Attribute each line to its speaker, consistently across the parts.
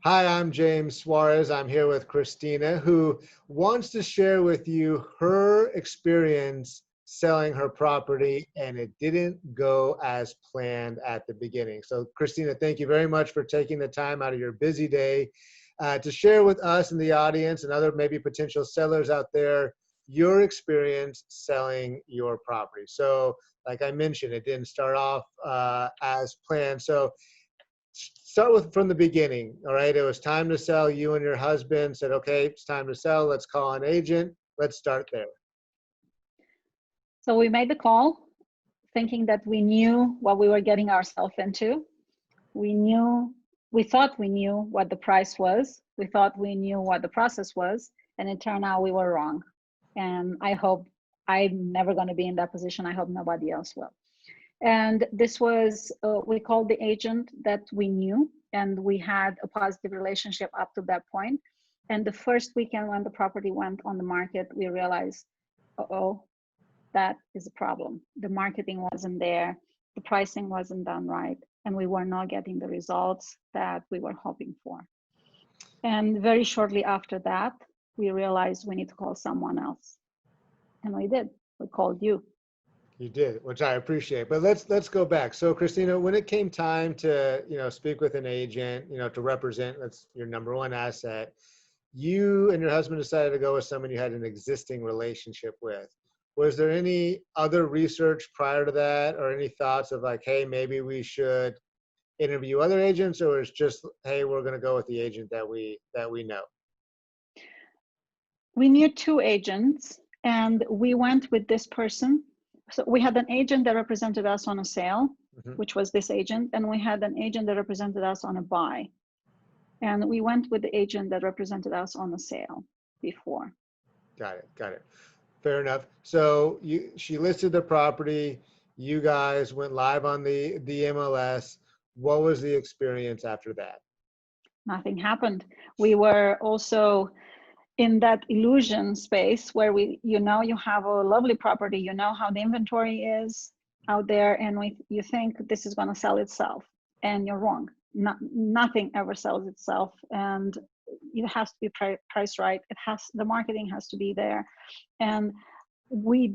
Speaker 1: Hi, I'm James Suarez. I'm here with Christina, who wants to share with you her experience selling her property, and it didn't go as planned at the beginning. So, Christina, thank you very much for taking the time out of your busy day to share with us and the audience and other maybe potential sellers out there your experience selling your property. So, like I mentioned, it didn't start off as planned. So, start with from the beginning. All right, it was time to sell. You and your husband said, okay, it's time to sell, let's call an agent. Let's start there.
Speaker 2: So we made the call thinking that we knew what we were getting ourselves into. We thought we knew what the price was. We thought we knew what the process was, and it turned out we were wrong. And I hope I'm never going to be in that position. I hope nobody else will. And this was, we called the agent that we knew, and we had a positive relationship up to that point. And the first weekend when the property went on the market, we realized, uh-oh, that is a problem. The marketing wasn't there, the pricing wasn't done right, and we were not getting the results that we were hoping for. And very shortly after that, we realized we need to call someone else. And we did. We called you.
Speaker 1: You did, which I appreciate. But let's go back. So, Christina, when it came time to speak with an agent, to represent that's your number one asset, you and your husband decided to go with someone you had an existing relationship with. Was there any other research prior to that, or any thoughts of like, hey, maybe we should interview other agents, or it's just, hey, we're going to go with the agent that we know?
Speaker 2: We knew two agents, and we went with this person. So we had an agent that represented us on a sale, which was this agent, and we had an agent that represented us on a buy. And we went with the agent that represented us on the sale before.
Speaker 1: Got it. Fair enough. So she listed the property. You guys went live on the MLS. What was the experience after that?
Speaker 2: Nothing happened. We were also in that illusion space where you have a lovely property, you know how the inventory is out there, and you think this is going to sell itself, and you're wrong. Nothing ever sells itself, and it has to be priced right. The marketing has to be there, and we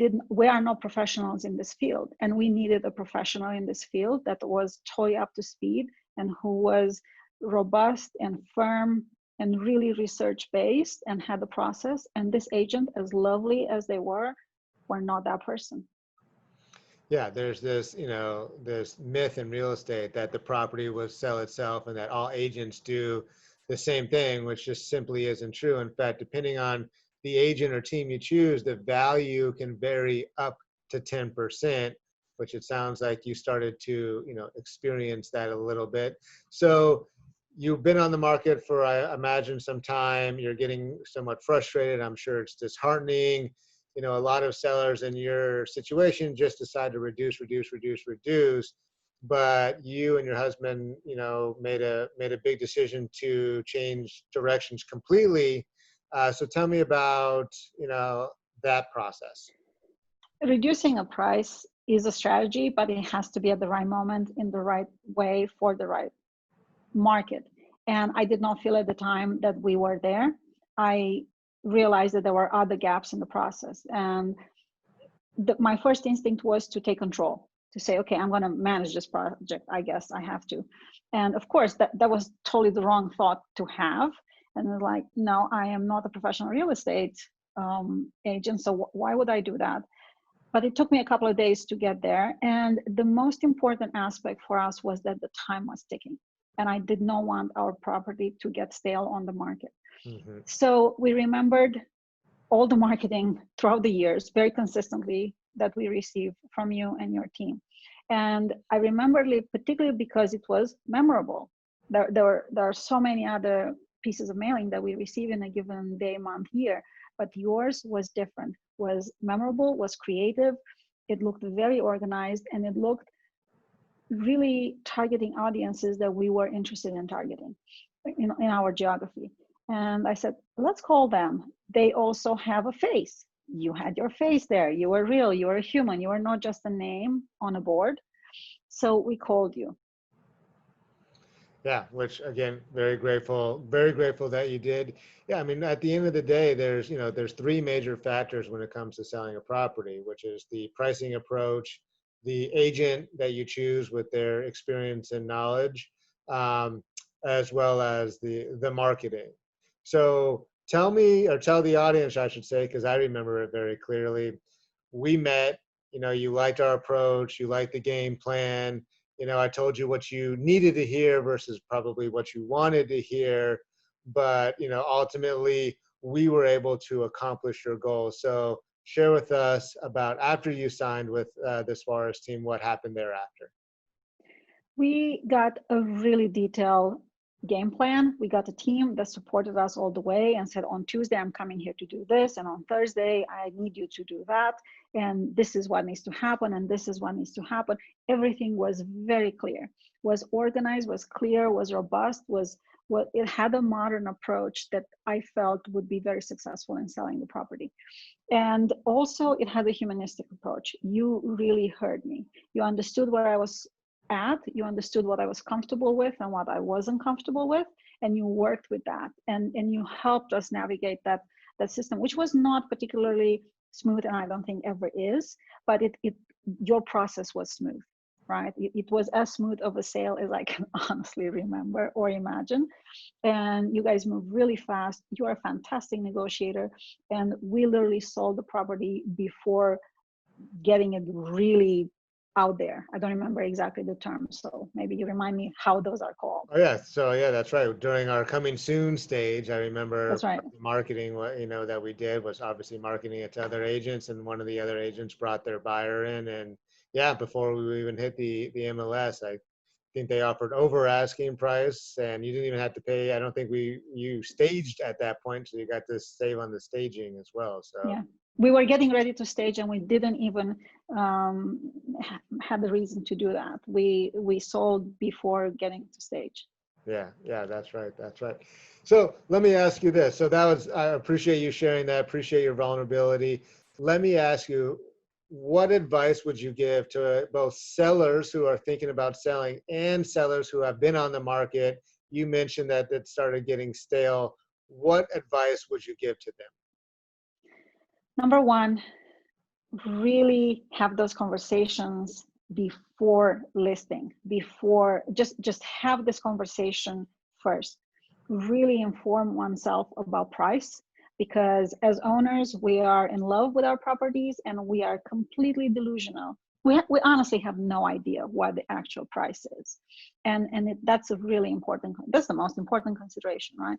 Speaker 2: are not professionals in this field, and we needed a professional in this field that was totally up to speed and who was robust and firm and really research based and had the process. And this agent, as lovely as they were not that person.
Speaker 1: Yeah, there's this, this myth in real estate that the property will sell itself and that all agents do the same thing, which just simply isn't true. In fact, depending on the agent or team you choose, the value can vary up to 10%, which it sounds like you started to, experience that a little bit. So you've been on the market for, I imagine, some time. You're getting somewhat frustrated. I'm sure it's disheartening. A lot of sellers in your situation just decide to reduce. But you and your husband, made a big decision to change directions completely. So tell me about, that process.
Speaker 2: Reducing a price is a strategy, but it has to be at the right moment, in the right way, for the right market. And I did not feel at the time that we were there. I realized that there were other gaps in the process. And my first instinct was to take control, to say, okay, I'm going to manage this project. I guess I have to. And of course, that was totally the wrong thought to have. And I was like, no, I am not a professional real estate agent. So why would I do that? But it took me a couple of days to get there. And the most important aspect for us was that the time was ticking. And I did not want our property to get stale on the market. Mm-hmm. So we remembered all the marketing throughout the years very consistently that we received from you and your team. And I remember it particularly because it was memorable. There are so many other pieces of mailing that we receive in a given day, month, year, but yours was different, was memorable, was creative. It looked very organized, and it looked really targeting audiences that we were interested in targeting in our geography. And I said, let's call them. They also have a face. You had your face there. You were real. You were a human. You were not just a name on a board. So we called you.
Speaker 1: Yeah, which again, very grateful that you did. Yeah, I mean, at the end of the day, there's three major factors when it comes to selling a property, which is the pricing approach, the agent that you choose with their experience and knowledge, um, as well as the marketing. So tell me, or tell the audience, I should say, because I remember it very clearly. We met, you liked our approach, you liked the game plan. I told you what you needed to hear versus probably what you wanted to hear, but ultimately we were able to accomplish your goal. So share with us about after you signed with the Suarez team, what happened thereafter.
Speaker 2: We got a really detailed game plan. We got a team that supported us all the way and said, on Tuesday, I'm coming here to do this. And on Thursday, I need you to do that. And this is what needs to happen. And this is what needs to happen. Everything was very clear, was organized, was clear, was robust, it had a modern approach that I felt would be very successful in selling the property. And also it had a humanistic approach. You really heard me. You understood where I was at, you understood what I was comfortable with and what I wasn't comfortable with, and you worked with that, and you helped us navigate that system, which was not particularly smooth, and I don't think ever is, but your process was smooth, right? It was as smooth of a sale as I can honestly remember or imagine. And you guys move really fast. You are a fantastic negotiator, and we literally sold the property before getting it really out there. I don't remember exactly the term, so maybe you remind me how those are called.
Speaker 1: Oh yeah, so yeah, that's right. During our coming soon stage, I remember
Speaker 2: That's right.
Speaker 1: marketing. What that we did was obviously marketing it to other agents, and one of the other agents brought their buyer in, and yeah, before we even hit the MLS, I think they offered over asking price, and you didn't even have to pay. I don't think you staged at that point, so you got to save on the staging as well. So
Speaker 2: Yeah, we were getting ready to stage, and we didn't even had the reason to do that. We sold before getting to stage.
Speaker 1: yeah, that's right, that's right. So let me ask you this. So I appreciate you sharing that. Appreciate your vulnerability. Let me ask you, what advice would you give to both sellers who are thinking about selling and sellers who have been on the market? You mentioned that it started getting stale. What advice would you give to them?
Speaker 2: Number one, really have those conversations before listing, before just have this conversation first. Really inform oneself about price, because as owners we are in love with our properties and we are completely delusional. We honestly have no idea what the actual price is, and that's a really important, that's the most important consideration, right?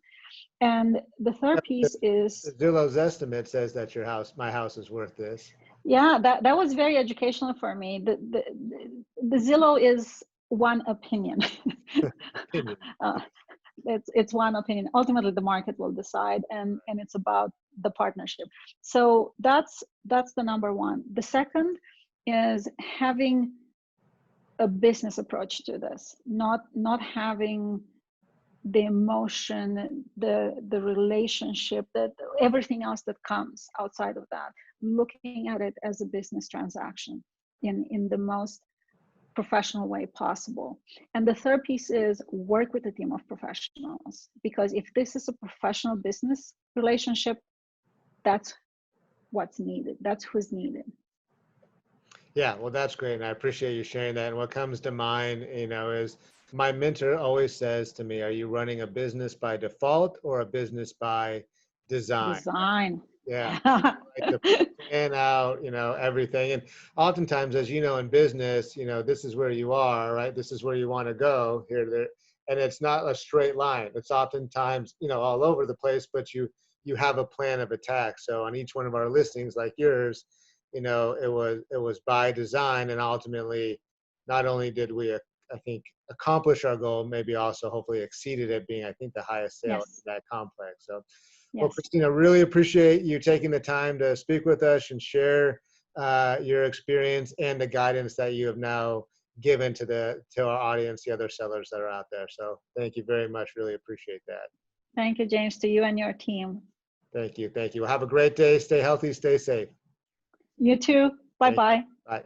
Speaker 2: And the third piece is,
Speaker 1: Zillow's estimate says that my house is worth this.
Speaker 2: yeah, that was very educational for me. The Zillow is one opinion.
Speaker 1: Opinion.
Speaker 2: uh, it's one opinion. Ultimately, the market will decide, and it's about the partnership. So that's the number one. The second is having a business approach to this, not having the emotion, the relationship, that everything else that comes outside of that, looking at it as a business transaction in the most professional way possible. And the third piece is work with a team of professionals, because if this is a professional business relationship, that's what's needed, that's who's needed.
Speaker 1: Yeah, well, that's great. And I appreciate you sharing that. And what comes to mind, is my mentor always says to me, are you running a business by default or a business by design?
Speaker 2: Design.
Speaker 1: Yeah. Like to plan out, everything. And oftentimes, as you know, in business, this is where you are, right? This is where you want to go here, there. And it's not a straight line. It's oftentimes, all over the place, but you have a plan of attack. So on each one of our listings, like yours, it was by design, and ultimately, not only did we, I think, accomplish our goal, maybe also hopefully exceeded it, being I think the highest sale in
Speaker 2: Yes.
Speaker 1: that complex. So, well,
Speaker 2: Yes.
Speaker 1: Christina, really appreciate you taking the time to speak with us and share your experience and the guidance that you have now given to our audience, the other sellers that are out there. So, thank you very much. Really appreciate that.
Speaker 2: Thank you, James, to you and your team.
Speaker 1: Thank you. Thank you. Well, have a great day. Stay healthy. Stay safe.
Speaker 2: You too. Bye
Speaker 1: Thank you.
Speaker 2: bye.
Speaker 1: Bye.